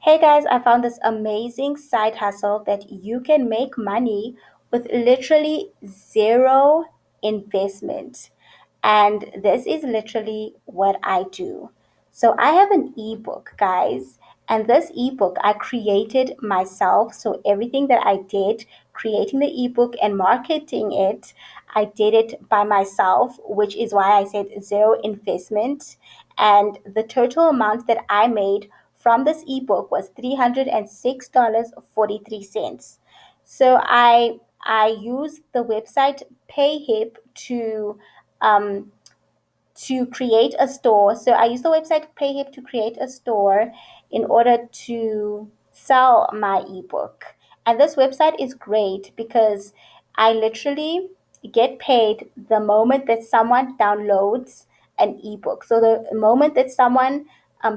Hey guys, I found this amazing side hustle that you can make money with literally zero investment. And this is literally what I do. So I have an ebook, guys, and this ebook I created myself. So everything that I did, creating the ebook and marketing it, I did it by myself, which is why I said zero investment. And the total amount that I made from this ebook was $306.43. So I used the website Payhip um, to create a store. So I use the website Payhip to create a store in order to sell my ebook. And this website is great because I literally get paid the moment that someone downloads an ebook. So the moment that someone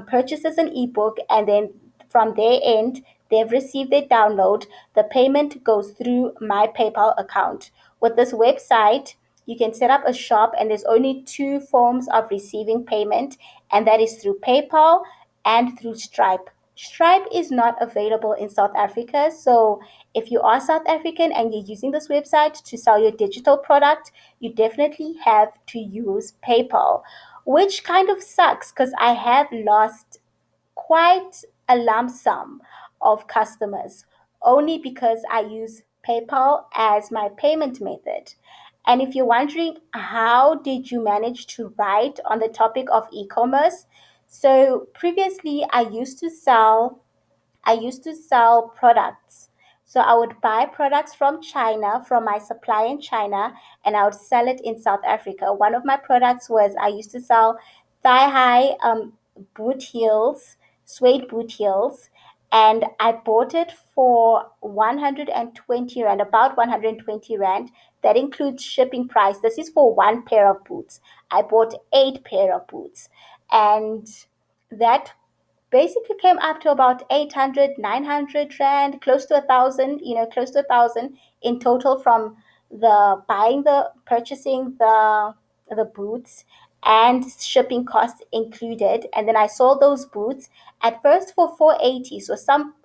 purchases an ebook and then from their end, they've received their download, the payment goes through my PayPal account. With this website, you can set up a shop, and there's only two forms of receiving payment, and that is through PayPal and through Stripe. Stripe is not available in South Africa. So if you are South African and you're using this website to sell your digital product, you definitely have to use PayPal, which kind of sucks because I have lost quite a lump sum of customers only because I use PayPal as my payment method. And if you're wondering how did you manage to write on the topic of e-commerce, so previously I used to sell products. So I would buy products from China, from my supplier in China, and I would sell it in South Africa. One of my products was I used to sell thigh high boot heels, suede boot heels, and I bought it for 120 rand, about 120 rand. That includes shipping price. This is for one pair of boots. I bought eight pair of boots, and that basically came up to about 800, 900 rand, close to a thousand, close to a thousand in total from the buying, the purchasing the boots and shipping costs included. And then I sold those boots at first for 480. So some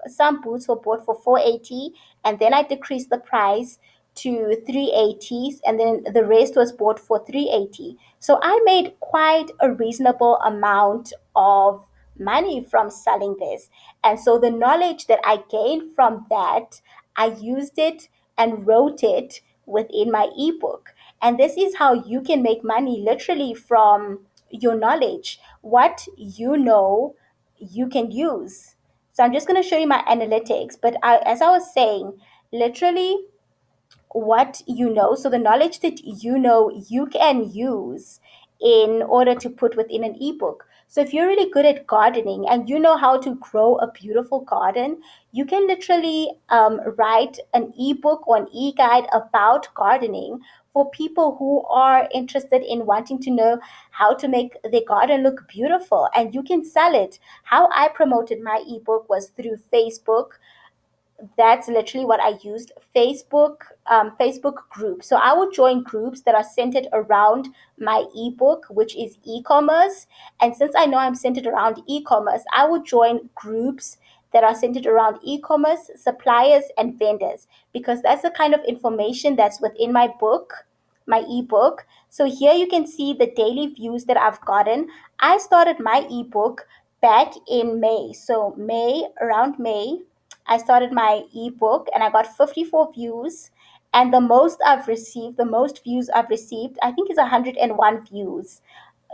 boots were bought for 480, and then I decreased the price to 380, and then the rest was bought for 380. So I made quite a reasonable amount of money from selling this. And so the knowledge that I gained from that, I used it and wrote it within my ebook. And this is how you can make money literally from your knowledge. What you know, you can use. So I'm just going to show you my analytics. But as I was saying, literally what you know, so the knowledge that you know, you can use in order to put within an ebook. So if you're really good at gardening and you know how to grow a beautiful garden, you can literally write an ebook or an e-guide about gardening for people who are interested in wanting to know how to make their garden look beautiful, and you can sell it. How I promoted my ebook was through Facebook. That's literally what I used. Facebook groups. So I would join groups that are centered around my ebook, which is e-commerce. And since I know I'm centered around e-commerce, I would join groups that are centered around e-commerce, suppliers, and vendors, because that's the kind of information that's within my ebook. So here you can see the daily views that I've gotten. I started my ebook back in May. So around May, I started my ebook and I got 54 views. And the most views I've received, I think is 101 views.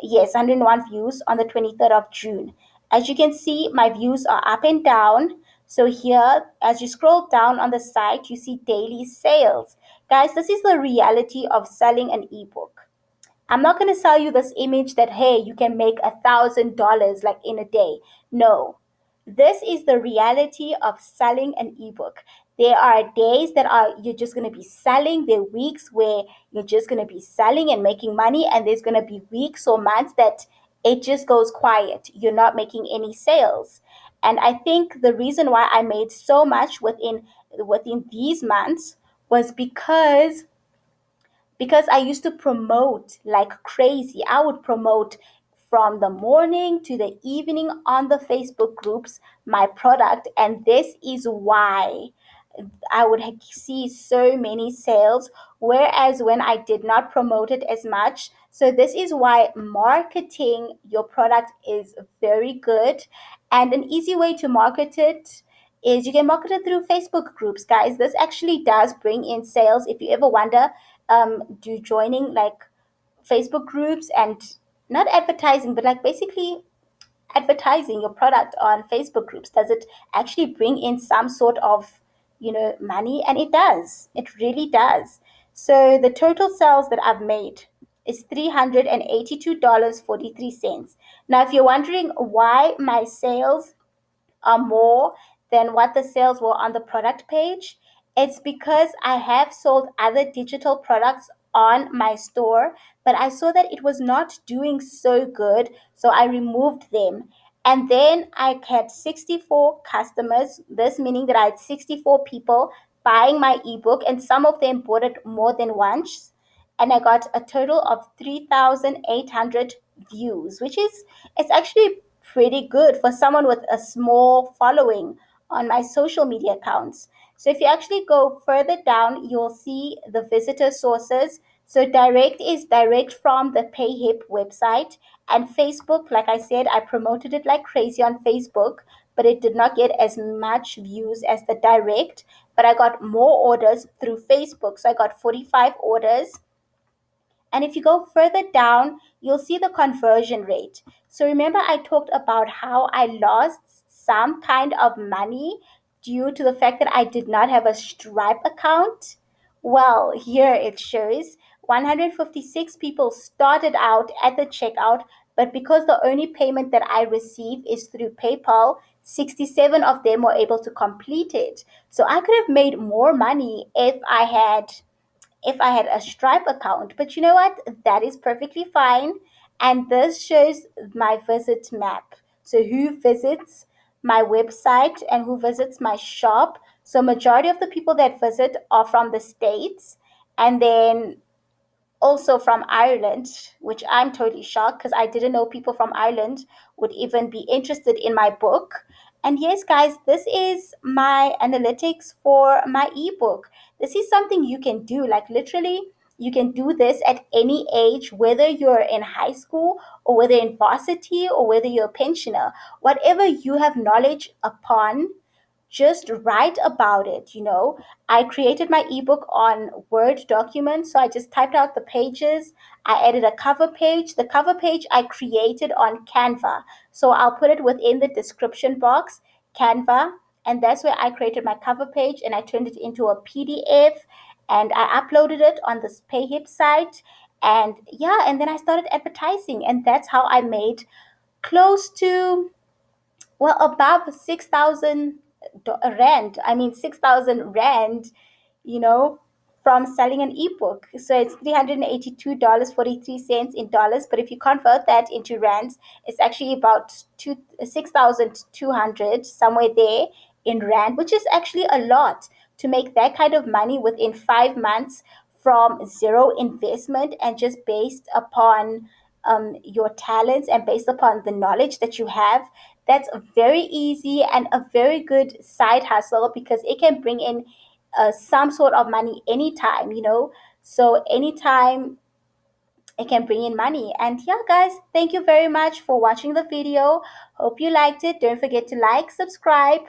Yes, 101 views on the 23rd of June. As you can see, my views are up and down. So here, as you scroll down on the site, you see daily sales. Guys, this is the reality of selling an ebook. I'm not going to sell you this image that, hey, you can make $1,000 like in a day. No, this is the reality of selling an ebook. There are days that are you're just going to be selling. There are weeks where you're just going to be selling and making money, and there's going to be weeks or months that it just goes quiet. You're not making any sales. And I think the reason why I made so much within these months was because I used to promote like crazy. I would promote from the morning to the evening on the Facebook groups my product, and this is why I would see so many sales, whereas when I did not promote it as much. So, this is why marketing your product is very good. And an easy way to market it is you can market it through Facebook groups, guys. This actually does bring in sales. If you ever wonder, do joining like Facebook groups and not advertising, but like basically advertising your product on Facebook groups, does it actually bring in some sort of, money? And it does. It really does. So the total sales that I've made is $382.43. Now, if you're wondering why my sales are more than what the sales were on the product page, it's because I have sold other digital products on my store, but I saw that it was not doing so good, so I removed them. And then I had 64 customers, this meaning that I had 64 people buying my ebook, and some of them bought it more than once. And I got a total of 3,800 views, which is, it's actually pretty good for someone with a small following on my social media accounts. So if you actually go further down, you'll see the visitor sources. So direct is direct from the PayHip website, and Facebook, like I said, I promoted it like crazy on Facebook, but it did not get as much views as the direct. But I got more orders through Facebook. So I got 45 orders, and if you go further down, you'll see the conversion rate. So remember, I talked about how I lost some kind of money due to the fact that I did not have a Stripe account? Well, here it shows 156 people started out at the checkout, but because the only payment that I receive is through PayPal, 67 of them were able to complete it. So I could have made more money if I had a Stripe account. But you know what? That is perfectly fine. And this shows my visit map. So who visits my website and who visits my shop. So majority of the people that visit are from the States. And then also from Ireland, which I'm totally shocked because I didn't know people from Ireland would even be interested in my book. And yes, guys, this is my analytics for my ebook. This is something you can do. Like literally, you can do this at any age, whether you're in high school or whether in varsity or whether you're a pensioner. Whatever you have knowledge upon, just write about it. I created my ebook on Word document, so I just typed out the pages. I added a cover page. The cover page I created on Canva, so I'll put it within the description box. Canva, and that's where I created my cover page, and I turned it into a PDF, and I uploaded it on this PayHip site. And yeah, and then I started advertising, and that's how I made close to, well, above 6,000 rand. I mean, 6,000 rand, you know, from selling an ebook. So it's $382.43 in dollars. But if you convert that into rands, it's actually about 6,200, somewhere there in rand, which is actually a lot to make that kind of money within 5 months from zero investment and just based upon your talents and based upon the knowledge that you have. That's very easy and a very good side hustle because it can bring in some sort of money anytime. So anytime it can bring in money. And yeah, guys, thank you very much for watching the video. Hope you liked it. Don't forget to like, subscribe,